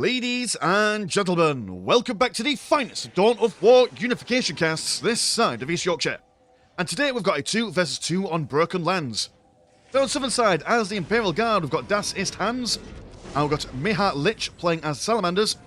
Ladies and gentlemen, welcome back to the finest Dawn of War Unification casts this side of East Yorkshire. And today we've got a 2 versus 2 on Broken Lands. So on southern side, as the Imperial Guard, we've got Das Ist Hans, and we've got Miha Lich playing as Salamanders,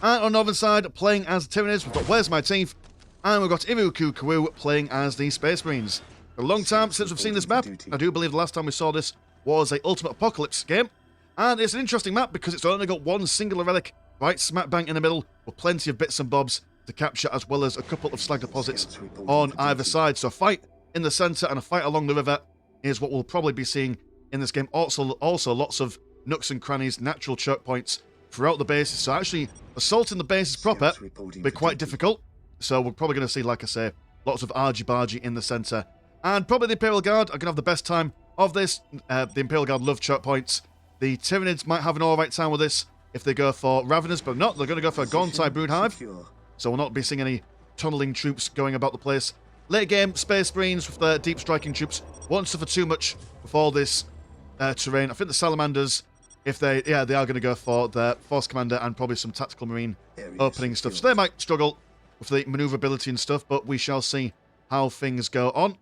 and on northern side, playing as Tyranids, we've got Where's My Teeth, and we've got Iruku Kawu playing as the Space Marines. A long time since we've seen this map. I do believe the last time we saw this was a Ultimate Apocalypse game. And it's an interesting map because it's only got one singular relic right smack bang in the middle with plenty of bits and bobs to capture, as well as a couple of slag deposits on either side. So a fight in the centre and a fight along the river is what we'll probably be seeing in this game. Also lots of nooks and crannies, natural choke points throughout the bases. So actually assaulting the bases proper will be quite difficult. So we're probably going to see, like I say, lots of argy-bargy in the centre. And probably the Imperial Guard are going to have the best time of this. The Imperial Guard love choke points. The Tyranids might have an alright time with this if they go for Raveners, but not. They're going to go for a Gontai Broodhive. So we'll not be seeing any tunneling troops going about the place. Late game, Space Marines with their deep striking troops won't suffer too much with all this terrain. I think the Salamanders, if they are going to go for their Force Commander and probably some Tactical Marine opening stuff. So they might struggle with the maneuverability and stuff, but we shall see how things go on.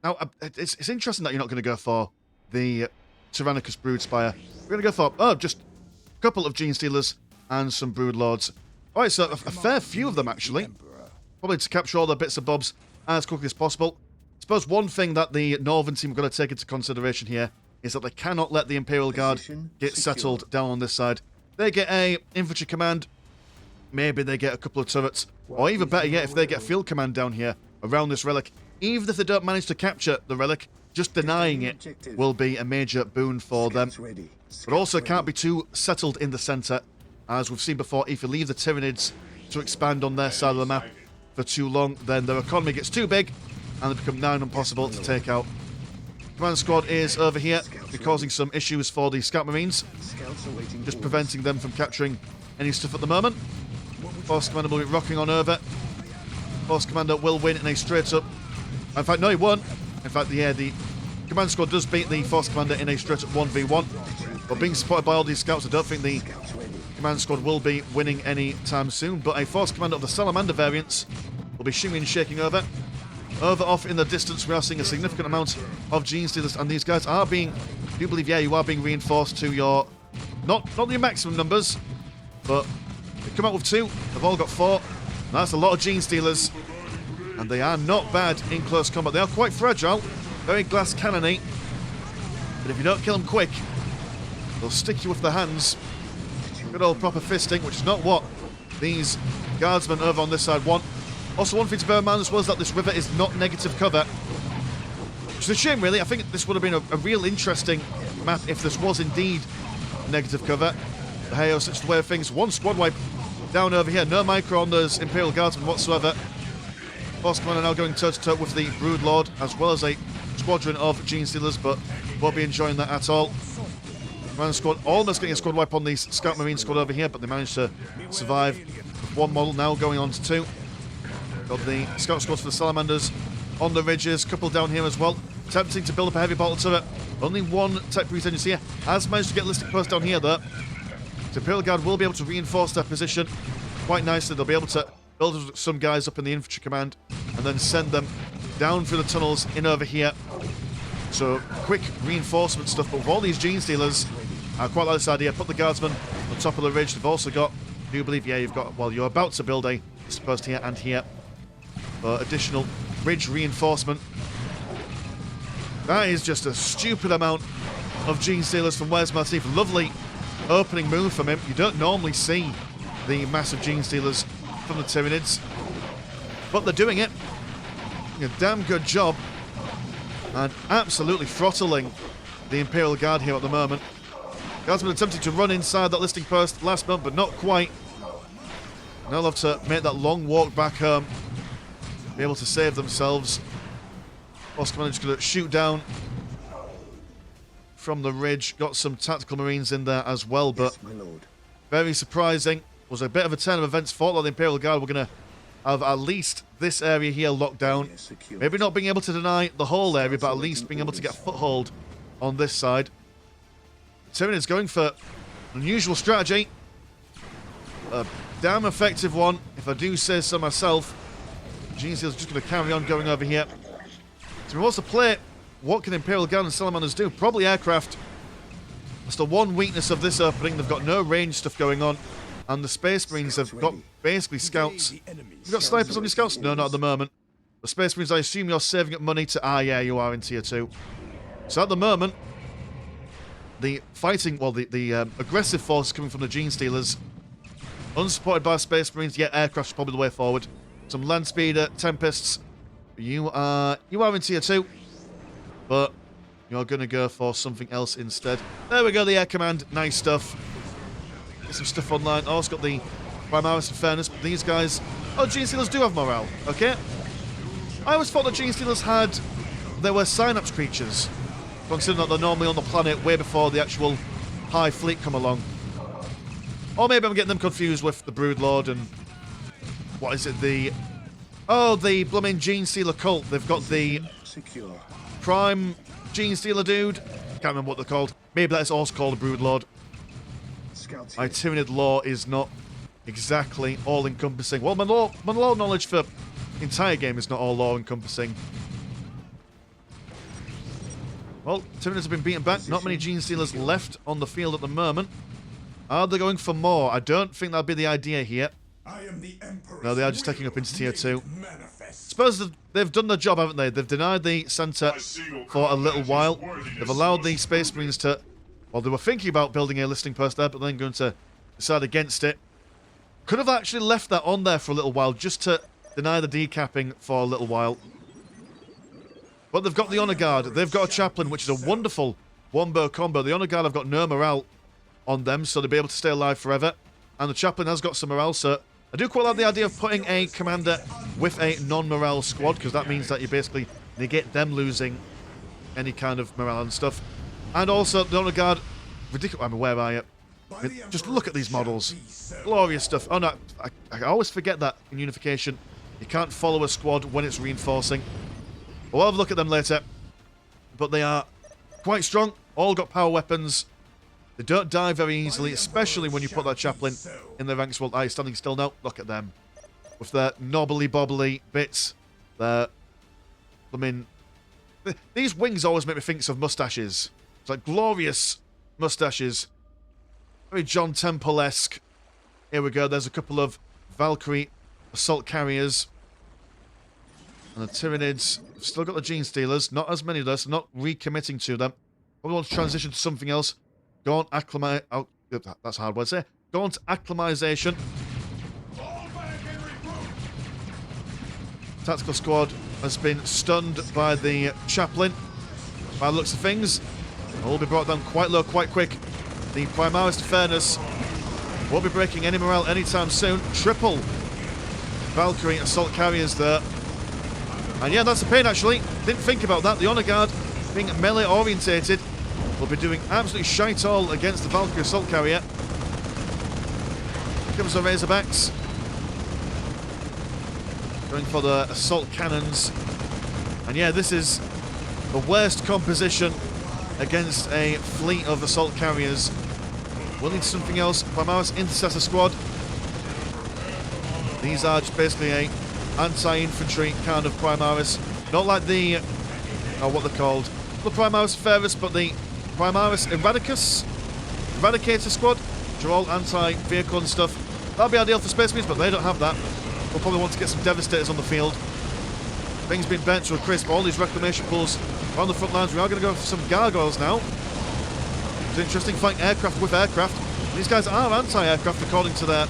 Now, it's interesting that you're not going to go for the Tyrannicus Broodspire. We're going to go for, just a couple of Gene Stealers and some Broodlords. Alright, so a fair few of them, actually. Probably to capture all the bits and bobs as quickly as possible. I suppose one thing that the Northern team are going to take into consideration here is that they cannot let the Imperial Guard get settled down on this side. They get a infantry command, maybe they get a couple of turrets, or even better yet, if they get a field command down here around this relic, even if they don't manage to capture the relic, just denying it will be a major boon for them. But also can't be too settled in the centre. As we've seen before, if you leave the Tyranids to expand on their side of the map for too long, then their economy gets too big and they become nigh impossible to take out. Command Squad is over here, causing some issues for the Scout Marines, just preventing them from capturing any stuff at the moment. Force Commander will be rocking on over. Force Commander will win in a straight up. In fact, no, he won't. In fact, the Command Squad does beat the Force Commander in a straight-up 1v1. But being supported by all these scouts, I don't think the Command Squad will be winning any time soon. But a Force Commander of the Salamander variants will be shimmying and shaking over. Over off in the distance, we are seeing a significant amount of Gene Stealers. And these guys are being, I do believe, yeah, you are being reinforced to your, not your maximum numbers, but they come out with 2. They've all got 4. And that's a lot of Gene Stealers. And they are not bad in close combat. They are quite fragile, very glass cannony. But if you don't kill them quick, they'll stick you with their hands. Good old proper fisting, which is not what these guardsmen over on this side want. Also, one thing to bear in mind as well is that this river is not negative cover. Which is a shame, really. I think this would have been a real interesting map if this was indeed negative cover. But hey, such the way of things. One squad wipe down over here. No micro on those Imperial Guardsmen whatsoever. Force Commander now going toe-to-toe with the Broodlord, as well as a squadron of Gene Stealers, but won't be enjoying that at all. Command Squad almost getting a squad wipe on the Scout Marine squad over here, but they managed to survive with 1 model, now going on to 2. Got the Scout Squads for the Salamanders on the ridges, couple down here as well. Attempting to build up a heavy battle turret. Only one Tech Breeze engine here. Has managed to get Listic Post down here, though. The Imperial Guard will be able to reinforce their position quite nicely. They'll be able to build some guys up in the infantry command and then send them down through the tunnels in over here. So quick reinforcement stuff, but with all these Gene Stealers, I quite like this idea. Put the guardsmen on top of the ridge. They've also got, I do believe, yeah, you've got, well, you're about to build a post here and here for additional ridge reinforcement. That is just a stupid amount of Gene Stealers from Where's My Teeth. Lovely opening move from him. You don't normally see the massive Gene Stealers from the Tyranids, but they're doing it. A damn good job and absolutely throttling the Imperial Guard here at the moment. Guardsmen attempting to run inside that listing post last month, but not quite. Now they'll have to make that long walk back home, be able to save themselves. Force Commander just going to shoot down from the ridge. Got some Tactical Marines in there as well, but yes, my lord. Very surprising. Was a bit of a turn of events. Thought that the Imperial Guard were going to have at least this area here locked down. Maybe not being able to deny the whole area, but at least being able to get a foothold on this side. Tyranids going for an unusual strategy. a damn effective one, if I do say so myself. Gene Stealer's just going to carry on going over here. So we want to play, what can Imperial Guard and Salamanders do? Probably aircraft. That's the one weakness of this opening. They've got no range stuff going on. And the Space Marines have got basically scouts. You've got snipers on your scouts? No, not at the moment. The Space Marines, I assume you're saving up money to... Ah, yeah, you are in Tier 2. So at the moment, the fighting... Well, the aggressive force is coming from the Gene Stealers. Unsupported by Space Marines, yet aircraft's probably the way forward. Some Land Speeder, Tempests. You are in Tier 2. But you're going to go for something else instead. There we go, the Air Command. Nice stuff. Get some stuff online. Oh, it's got the Primaris and Fairness, but these guys... Oh, Gene Stealers do have morale. Okay. I always thought the Gene Stealers had... They were Synapse creatures. Considering that they're normally on the planet way before the actual High Fleet come along. Or maybe I'm getting them confused with the Broodlord and... What is it? The... Oh, the blooming Gene Stealer cult. They've got the... Prime Gene Stealer dude. Can't remember what they're called. Maybe that's also called a Broodlord. My Tyranid lore is not exactly all-encompassing. Well, my lore knowledge for the entire game is not all lore-encompassing. Well, Tyranids have been beaten back. Not many Gene Stealers left on the field at the moment. Are they going for more? I don't think that'll be the idea here. No, they are just taking up into Tier 2. Suppose they've done their job, haven't they? They've denied the centre for a little while. They've allowed the Space Marines to... Well, they were thinking about building a listing post there, but then going to decide against it. Could have actually left that on there for a little while, just to deny the decapping for a little while. But they've got the Honour Guard. They've got a Chaplain, which is a wonderful wombo combo. The Honour Guard have got no morale on them, so they'll be able to stay alive forever. And the Chaplain has got some morale, so I do quite like the idea of putting a commander with a non-morale squad, because that means that you basically negate them losing any kind of morale and stuff. And also, the Honour Guard, ridiculous. I mean, where are you? I mean, just look at these models. Glorious stuff. Oh no, I always forget that in Unification. You can't follow a squad when it's reinforcing. We'll have a look at them later. But they are quite strong. All got power weapons. They don't die very easily, especially when you put that Chaplain in their ranks. Well, are you standing still now? Look at them. With their knobbly-bobbly bits. I mean, these wings always make me think of mustaches. It's like glorious mustaches. Very John Temple-esque. Here we go. There's a couple of Valkyrie assault carriers. And the Tyranids have still got the Gene Stealers. Not as many of those. Not recommitting to them. Probably want to transition to something else. Gaunt acclimate. Oh, that's a hard word to say. Gaunt acclimatization. Tactical squad has been stunned by the Chaplain. By the looks of things, it will be brought down quite low, quite quick. The Primaris Fairness won't be breaking any morale anytime soon. Triple Valkyrie assault carriers there. And yeah, that's a pain actually. Didn't think about that. The Honour Guard, being melee orientated, will be doing absolutely shite all against the Valkyrie assault carrier. Here comes the Razorbacks. Going for the assault cannons. And yeah, this is the worst composition against a fleet of assault carriers. We'll need something else. Primaris Intercessor Squad. These are just basically a anti-infantry kind of Primaris. Not like the... Oh, what they're called. The Primaris Ferris, but the Primaris Eradicator Squad. Which are all anti-vehicle and stuff. That'd be ideal for Space Marines, but they don't have that. We'll probably want to get some Devastators on the field. Things been bent to a crisp. All these reclamation pools on the front lines. We are going to go for some gargoyles now. It's interesting fighting aircraft with aircraft. These guys are anti-aircraft according to their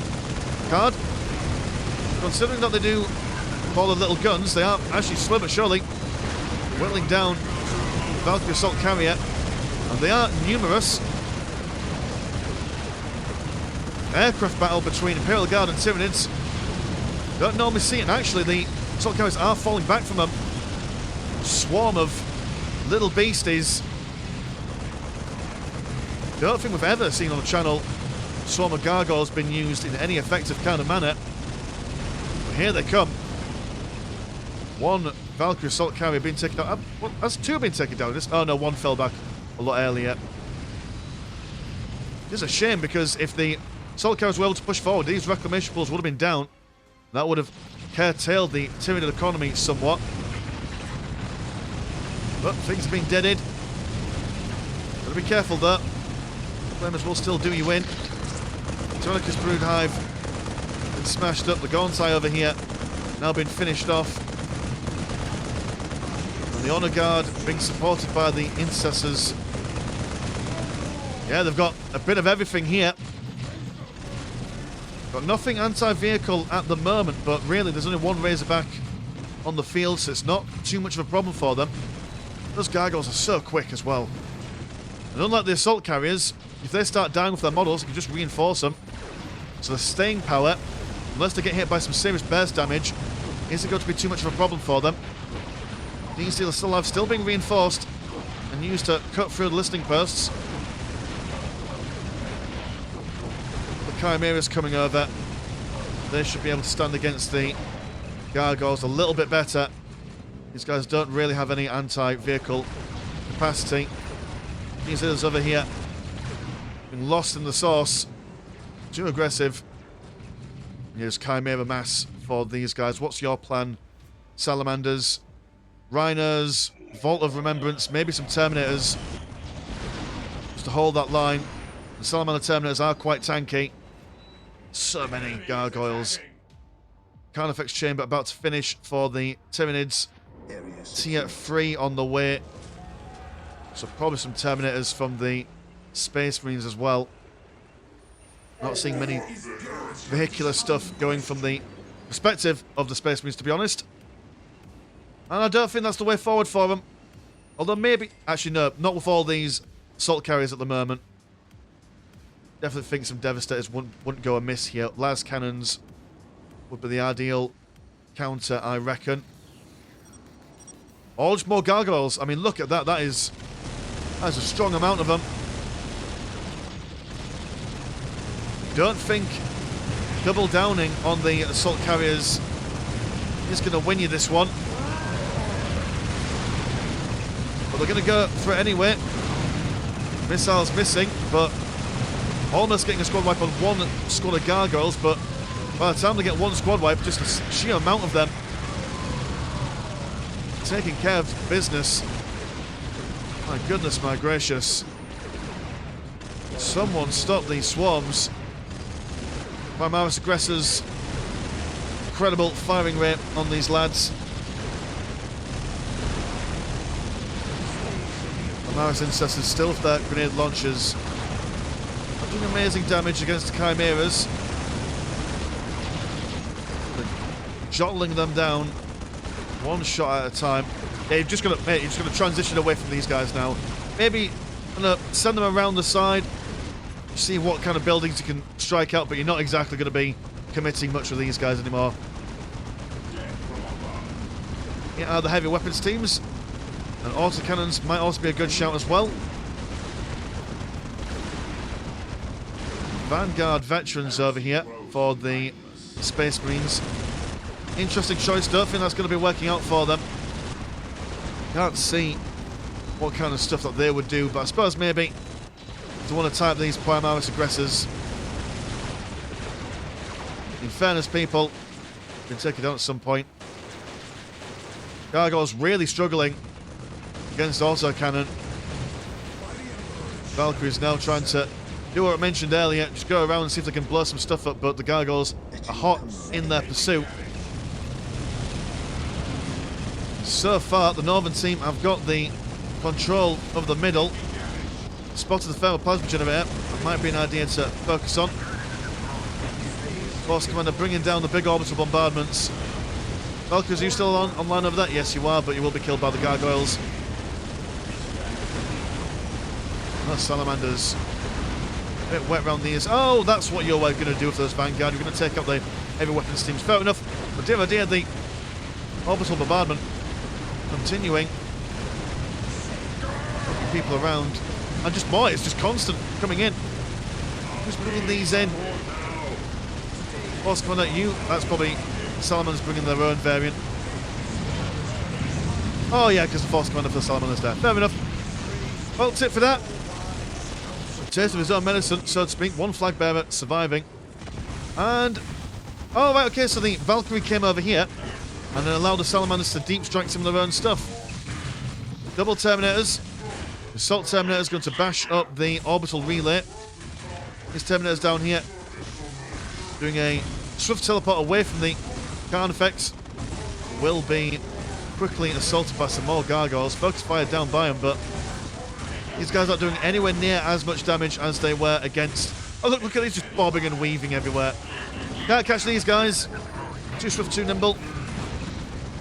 card. Considering that they do all the little guns, they are actually slow but surely whittling down the Valkyrie assault carrier. And they are numerous. Aircraft battle between Imperial Guard and Tyranids. Don't normally see it, and actually the assault carriers are falling back from a swarm of little beasties. Don't think we've ever seen on the channel a swarm of gargoyles been used in any effective kind of manner. But here they come. One Valkyrie assault carrier being taken down. Well, has two been taken down? Oh no, one fell back a lot earlier. It's a shame because if the assault carriers were able to push forward, these reclamation pools would have been down. That would have curtailed the Tyranid economy somewhat. But things have been deaded. Gotta be careful though. Flamers will still do you in. Chronicles brood hive been smashed up. The Gauntai over here now been finished off. And the Honor Guard being supported by the Intercessors. Yeah, they've got a bit of everything here. Got nothing anti-vehicle at the moment, but really there's only one Razorback on the field, so it's not too much of a problem for them. Those gargoyles are so quick as well. And unlike the assault carriers, if they start dying with their models, you can just reinforce them. So the staying power, unless they get hit by some serious burst damage, isn't going to be too much of a problem for them. These Steelers still alive, still being reinforced and used to cut through the listening posts. The Chimeras coming over. They should be able to stand against the gargoyles a little bit better. These guys don't really have any anti-vehicle capacity. These Steelers over here been lost in the sauce. Too aggressive. Here's Chimera mass for these guys. What's your plan? Salamanders, Rhinos, Vault of Remembrance, maybe some Terminators. Just to hold that line. The Salamander Terminators are quite tanky. So many gargoyles. Carnifex Chamber about to finish for the Tyranids. Tier 3 on the way. So probably some Terminators from the Space Marines as well. Not seeing many vehicular stuff going from the perspective of the Space Marines, to be honest. And I don't think that's the way forward for them. Although maybe... Actually, no. Not with all these assault carriers at the moment. Definitely think some Devastators wouldn't go amiss here. Las Cannons would be the ideal counter, I reckon. Oh, just more gargoyles. I mean, look at that. That is a strong amount of them. Don't think double downing on the assault carriers is going to win you this one. But they're going to go for it anyway. Missiles missing, but almost getting a squad wipe on one squad of gargoyles. But by the time they get one squad wipe, just a sheer amount of them taking care of business. My goodness, my gracious. Someone stop these swarms. Primaris Aggressors. Incredible firing rate on these lads. Primaris Intercessors still with their grenade launchers. Doing amazing damage against the Chimeras. Jottling them down. One shot at a time. Yeah, you've just got to transition away from these guys now. Maybe send them around the side. See what kind of buildings you can strike out, but you're not exactly going to be committing much with these guys anymore. Here are the heavy weapons teams. And autocannons might also be a good shout as well. Vanguard veterans over here for the Space Marines. Interesting choice. Don't think that's going to be working out for them. Can't see what kind of stuff that they would do, but I suppose maybe to want to type these Primaris Aggressors. In fairness, people, can take it down at some point. Gargoyles really struggling against autocannon. Valkyrie's now trying to do what I mentioned earlier, just go around and see if they can blow some stuff up, but the gargoyles are hot in their pursuit. So far, the Northern team have got the control of the middle. Spotted the thermal plasma generator. That might be an idea to focus on. Force Commander bringing down the big orbital bombardments. Valkyries, are you still online over that? Yes, you are, but you will be killed by the gargoyles. Oh, Salamanders. A bit wet around the ears. Oh, that's what you're going to do with those Vanguard. You're going to take out the heavy weapons teams. Fair enough. But dear, oh dear, the orbital bombardment continuing. Knocking people around. And just more, it's just constant coming in. Just bringing these in. Force Commander, that's probably Salamanders bringing their own variant. Oh yeah, because the Force Commander for the Salamanders there. Fair enough. Well, tip for that. taste of his own medicine, so to speak. One flag bearer surviving. And... oh, right, okay, so the Valkyrie came over here and then allowed the Salamanders to deep strike some of their own stuff. Double Terminators. Assault Terminator's going to bash up the orbital relay. His Terminator's down here. Doing a swift teleport away from the Carnifex. Will be quickly assaulted by some more gargoyles. Focus fire down by him, but these guys aren't doing anywhere near as much damage as they were against... oh, look at these just bobbing and weaving everywhere. Can't catch these guys. Too swift, too nimble.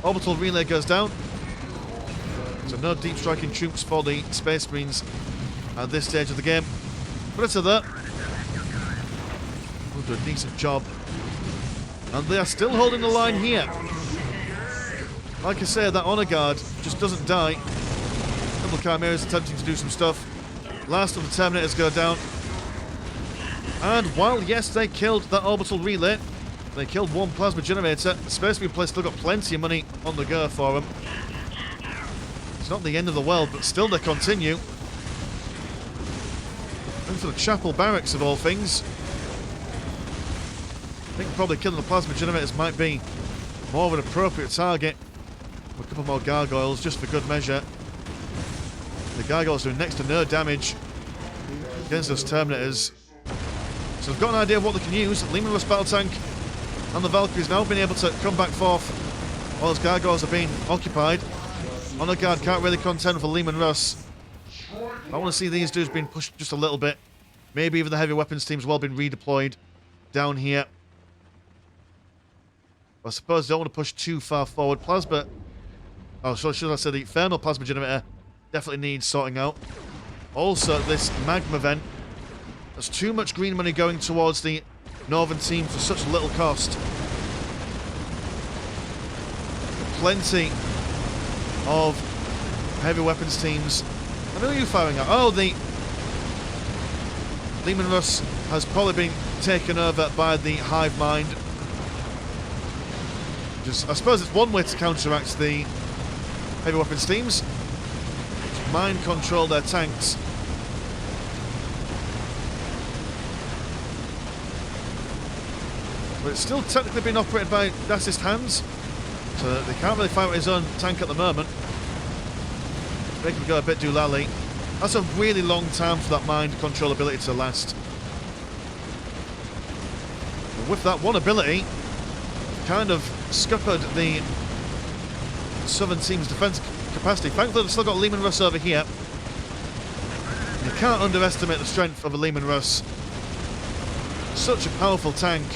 Orbital relay goes down. So no deep striking troops for the Space Marines at this stage of the game. Predator there. Will do a decent job. And they are still holding the line here. Like I say, that Honor Guard just doesn't die. Double Chimeras attempting to do some stuff. Last of the Terminators go down. And while, yes, they killed that orbital relay, they killed one plasma generator, the Space Marine Place still got plenty of money on the go for them. It's not the end of the world, but still they continue. And for the Chapel Barracks, of all things, I think probably killing the plasma generators might be more of an appropriate target. A couple more gargoyles, just for good measure. The gargoyles doing next to no damage against those Terminators. So they've got an idea of what they can use. Leman Russ Battle Tank and the Valkyrie's now been able to come back forth while those gargoyles are being occupied. Honor Guard can't really contend for Leman Russ. I want to see these dudes being pushed just a little bit. Maybe even the heavy weapons team's well been redeployed down here. I suppose they don't want to push too far forward. Plasma... oh, so should I say the Thermal Plasma Generator definitely needs sorting out. Also, this Magma Vent. There's too much green money going towards the Northern team for such little cost. Plenty of heavy weapons teams. And who are you firing at? Oh, the Leman Russ has probably been taken over by the Hive Mind. Just, I suppose it's one way to counteract the heavy weapons teams. Just mind control their tanks. But it's still technically being operated by Dassist hands, so they can't really fire at his own tank at the moment. Make him go a bit doolally. That's a really long time for that mind control ability to last. But with that one ability, kind of scuppered the Southern team's defence capacity. Thankfully, they've still got Leman Russ over here. You can't underestimate the strength of a Leman Russ. Such a powerful tank.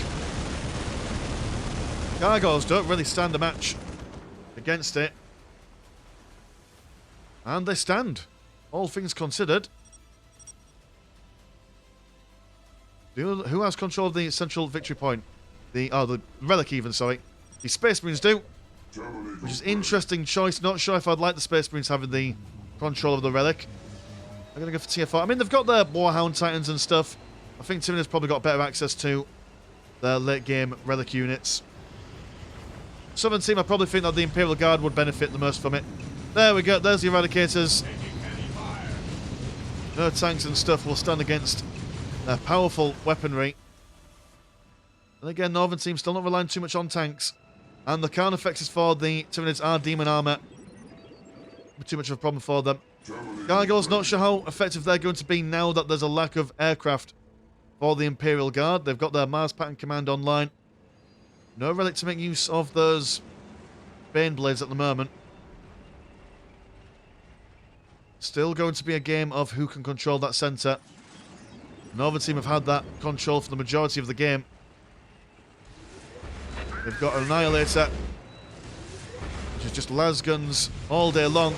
Gargoyles don't really stand a match against it. And they stand, all things considered. Who has control of the central victory point? The relic even, sorry. The Space Marines do. Which is interesting choice. Not sure if I'd like the Space Marines having the control of the relic. I'm going to go for Tier 4. I mean, they've got their Warhound Titans and stuff. I think Tyranid's probably got better access to their late game relic units. Southern team, I probably think that the Imperial Guard would benefit the most from it. There we go, there's the Eradicators. No tanks and stuff will stand against their powerful weaponry. And again, Northern team still not relying too much on tanks. And the Carnifexes for the Tyranids are demon armor. Too much of a problem for them. Gargoyles, not sure how effective they're going to be now that there's a lack of aircraft for the Imperial Guard. They've got their Mars Pattern Command online. No relic to make use of those Bane Blades at the moment. Still going to be a game of who can control that centre. Northern team have had that control for the majority of the game. They've got an Annihilator, which is just las guns all day long.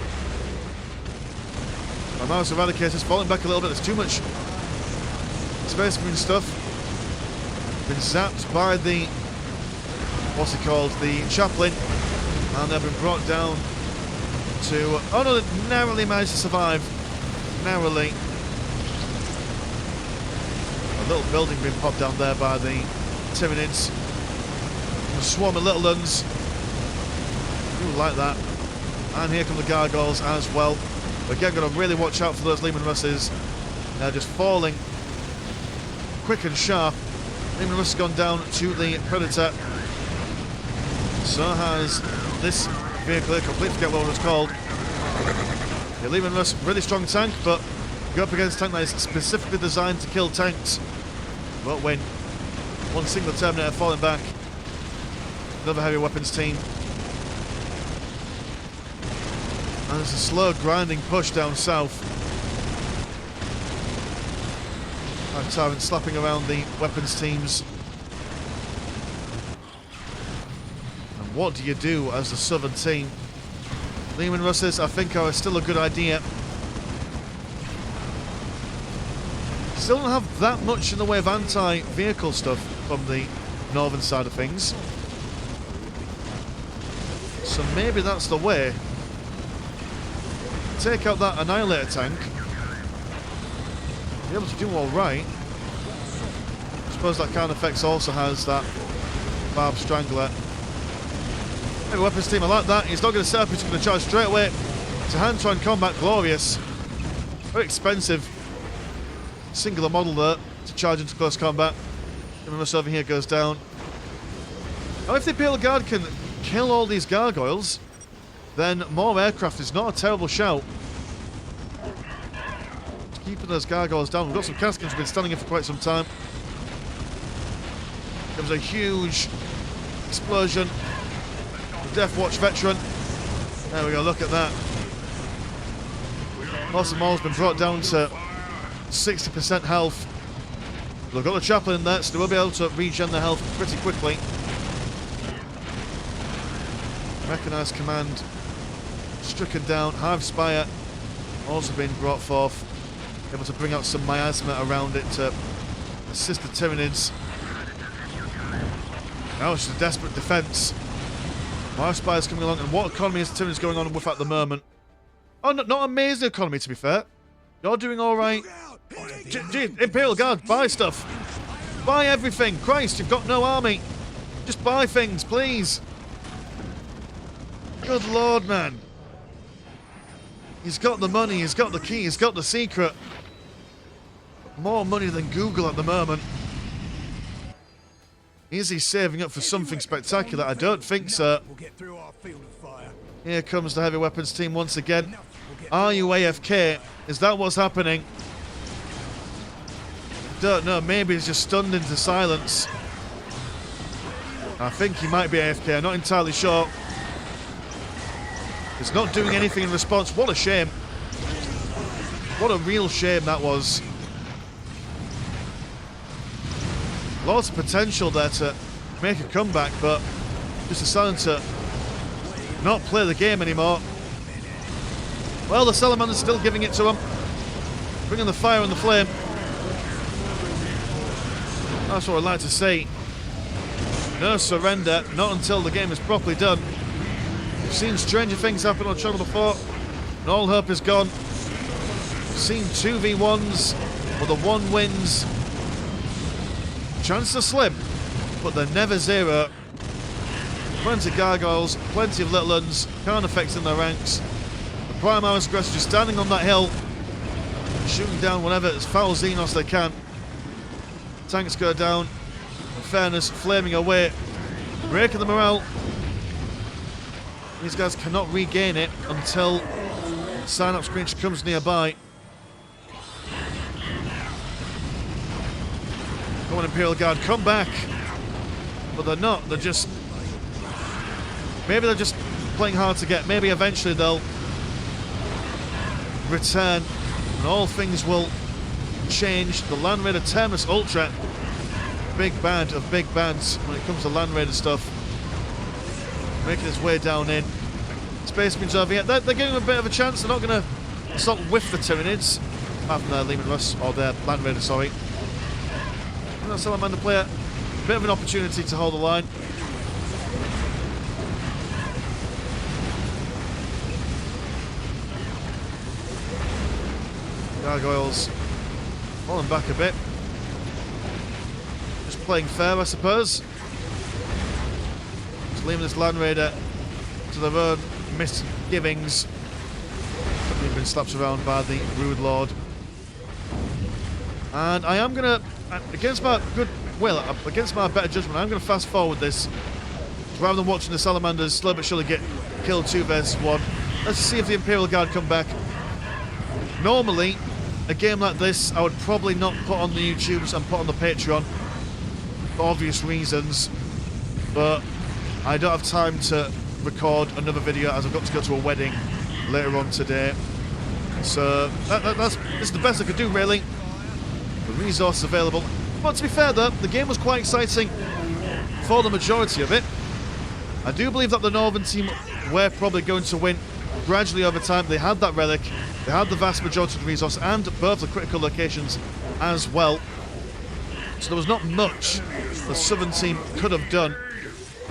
And Mars Eradicators falling back a little bit. There's too much Space Marine stuff. Been zapped by the, what's it called, the Chaplain, and they've been brought down to, oh no, they narrowly managed to survive. Narrowly. A little building being popped down there by the Tyranids. A swarm of little ones. Ooh, like that. And here come the Gargoyles as well. Again, got to really watch out for those Leman Russes. They're just falling quick and sharp. Lehman Russ has gone down to the Predator. So has this vehicle here. Completely forget what it was called. Yeah, Lehman Russ, really strong tank, but go up against a tank that is specifically designed to kill tanks. Won't win. One single Terminator falling back. Another heavy weapons team. And it's a slow grinding push down south. Tyrant slapping around the weapons teams. And what do you do as the southern team? Lehman Russes, I think, are still a good idea. Still don't have that much in the way of anti-vehicle stuff from the northern side of things. So maybe that's the way. Take out that Annihilator tank. Be able to do alright. I suppose that kind of effects also has that Barb Strangler. Heavy weapons team, I like that. He's not going to set up, he's going to charge straight away to hand-to-hand combat. Glorious. Very expensive. Singular model there to charge into close combat. This over here goes down. Now if the Imperial Guard can kill all these gargoyles, then more aircraft is not a terrible shout. Keeping those gargoyles down. We've got some Caskins who've been standing in for quite some time. There was a huge explosion. The Death Watch veteran. There we go, look at that. Awesome Maul's been brought down to 60% health. They've got the chaplain in there, so they will be able to regen their health pretty quickly. Mechanized command stricken down. Hive Spire also being brought forth. Able to bring out some miasma around it to assist the Tyranids. Now it's just a desperate defense. Hive Spire's coming along, and what economy is the Tyranids going on with at the moment? Oh, not amazing economy, to be fair. You're doing alright. Imperial Guard, buy stuff. Buy everything. Christ, you've got no army. Just buy things, please. Good lord, man. He's got the money, he's got the key, he's got the secret. More money than Google at the moment. Is he saving up for something spectacular? I don't think so. Here comes the heavy weapons team once again. Are you AFK? Is that what's happening? Don't know, maybe he's just stunned into silence. I think he might be AFK, I'm not entirely sure. He's not doing anything in response. What a shame. What a real shame that was. Lots of potential there to make a comeback, but just deciding to not play the game anymore. Well, the Salamanders still giving it to him. Bringing the fire and the flame. That's what I'd like to see. No surrender, not until the game is properly done. We've seen stranger things happen on channel before, and all hope is gone. We've seen 2v1s, where the one wins. Chances are slim, but they're never zero. Plenty of gargoyles, plenty of little uns, can't affect in their ranks. The Primaris aggressors just standing on that hill, shooting down whatever foul Xenos they can. Tanks go down. In fairness, flaming away, breaking the morale. These guys cannot regain it until the sign-up screen comes nearby. Come on, Imperial Guard, come back! But they're not, they're just... Maybe they're just playing hard to get. Maybe eventually they'll return and all things will change. The Land Raider Terminus Ultra, big bad of big bads when it comes to Land Raider stuff. Making its way down in. Space Marines over here. They're giving them a bit of a chance. They're not going to assault with the Tyranids. Apart from their Lehman Russ, or their Land Raider, sorry. And that Salamander player, a bit of an opportunity to hold the line. Gargoyles falling back a bit. Just playing fair, I suppose. Just leaving this Land Raider to their own misgivings. They've been slapped around by the Rude Lord. And I am going to, against my good will, against my better judgment, I'm going to fast forward this. Rather than watching the Salamanders slowly but surely get killed 2 versus 1. Let's see if the Imperial Guard come back. Normally, a game like this, I would probably not put on the YouTubes and put on the Patreon. For obvious reasons. But I don't have time to record another video as I've got to go to a wedding later on today. So this is the best I could do, really. The resources available. But to be fair, though, the game was quite exciting for the majority of it. I do believe that the Northern team were probably going to win gradually over time. They had that relic, they had the vast majority of the resource, and both the critical locations as well. So there was not much the Southern team could have done.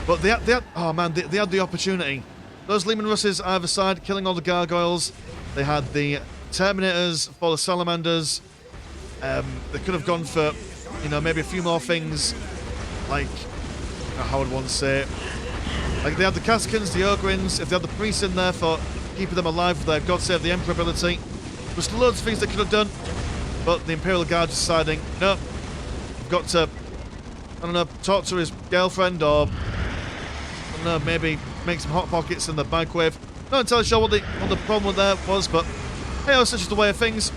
But they had oh man, they had the opportunity. Those Leman Russes either side, killing all the gargoyles. They had the Terminators for the Salamanders. They could have gone for, you know, maybe a few more things, like, how would one say it? Like, they had the Caskins, the Ogrins, if they had the priests in there for keeping them alive with their God Save the Emperor ability. There's loads of things they could have done, but the Imperial Guard deciding, no, we've got to, I don't know, talk to his girlfriend, or, I don't know, maybe make some Hot Pockets in the microwave. Not entirely sure what the problem with that was, but hey, it's just the way of things.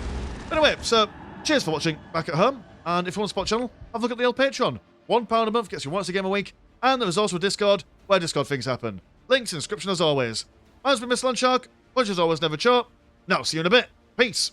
Anyway, so, cheers for watching back at home, and if you want to support the channel, have a look at the old Patreon. £1 a month gets you once a game a week, and there is also a Discord, where Discord things happen. Links in the description as always. Mine's been Mr. Landshark, which as always never choke. Now, see you in a bit. Peace.